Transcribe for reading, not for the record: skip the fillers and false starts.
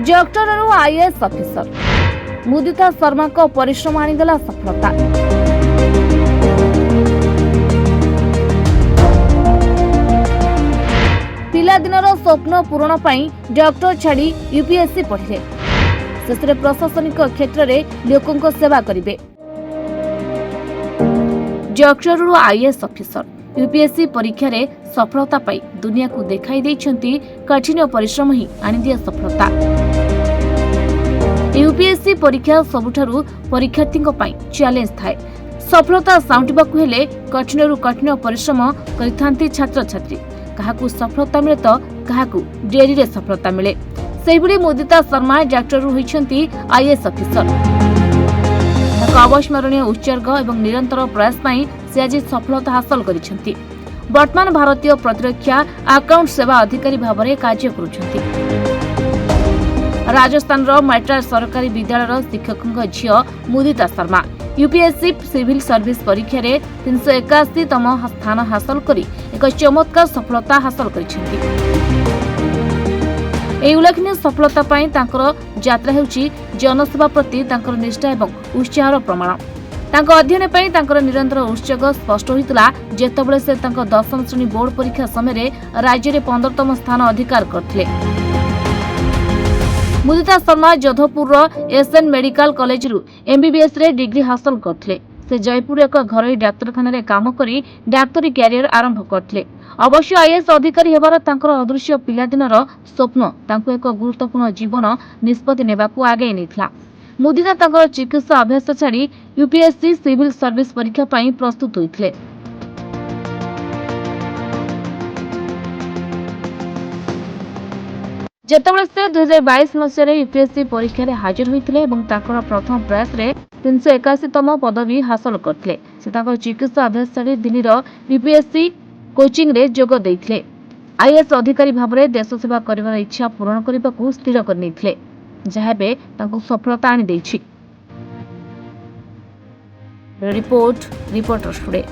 Doctor और IAS officer मुदिता शर्मा को परिश्रम आनीगला सफलता। पिलादिनर स्वप्न पूरण पाई डॉक्टर छाड़ी यूपीएससी पढ़िले। शेष प्रशासनिक क्षेत्र में लोकों सेवा करिवे। डॉक्टर और आईएएस ऑफिसर यूपीएससी परीक्षा रे सफलता पाई दुनिया को देखाई देछंती कठिन परिश्रम ही आनिदिया सफलता। यूपीएससी परीक्षा सबुठारु परीक्षार्थी पाई चैलेंज थाए। सफलता साउंटिबाकु हेले कठिन परिश्रम करिथांती छात्र छात्री। काहाकू सफलता मिले तो काहाकू डेरी रे सफलता मिले। सेहिभଳି मुदिता शर्मा डॉक्टर होइछंती आईएएस ऑफिसर। अविस्मरणीय उत्सर्ग एवं निरंतर प्रयास पाई से आज सफलता हासिल करिछंती। वर्तमान भारतीय प्रतिरक्षा अकाउंट सेवा अधिकारी भाव में कार्य करुछंती। राजस्थान मैट्रास सरकारी विद्यालय शिक्षक झील मुदिता शर्मा यूपीएससी सिविल सर्विस परीक्षा रे 381तम स्थान हासिल करी एक चमत्कार सफलता हासिल करिछंती। एही उल्लेखनीय सफलता पाई तांकर यात्रा हेउची जनसेवा प्रति तांकर निष्ठा एवं उत्साहर प्रमाण। तांको अध्ययन पाई तांकर निरंतर उत्सर्ग स्पष्ट होइतला जेतबेले से तांको 10वीं श्रेणी बोर्ड परीक्षा समय राज्य रे 15तम स्थान अधिकार करथिले। Mudita Sharma Jodhpur SN medical college रु एमबीबीएस रे डिग्री हासिल करथिले। से जयपुर एक घरोई डाक्तरखाना रे काम करी डाक्तरी कैरियर आरंभ करथिले। अवश्य आईएएस अधिकारी हेबार तांकर अदृश्य पिलादिनर स्वप्न तांको एक गुरुत्वपूर्ण जीवन निष्पत्ति नेबाकू आगे नेथिला। मुदिता तांकर चिकित्सा अभ्यास छाड़ी यूपीएससी सिविल सर्विस परीक्षा पाई प्रस्तुत होइथिले। जेतबेले से 2022 मसीह यूपीएससी परीक्षा रे हाजिर होइथिले एवं तांकर प्रथम प्रयास रे 381तम पदवी हासिल करथिले। से तांकर चिकित्सा अभ्यास छाड़ी दिल्लीर यूपीएससी कोचिंग रे जोग दैथिले। आईएएस अधिकारी भाव में देश सेवा करिवार इच्छा पूरण करबाकू स्थिर कर नैथिले, जहाबे तांको सफलता आनी दैछि। Report reporters today.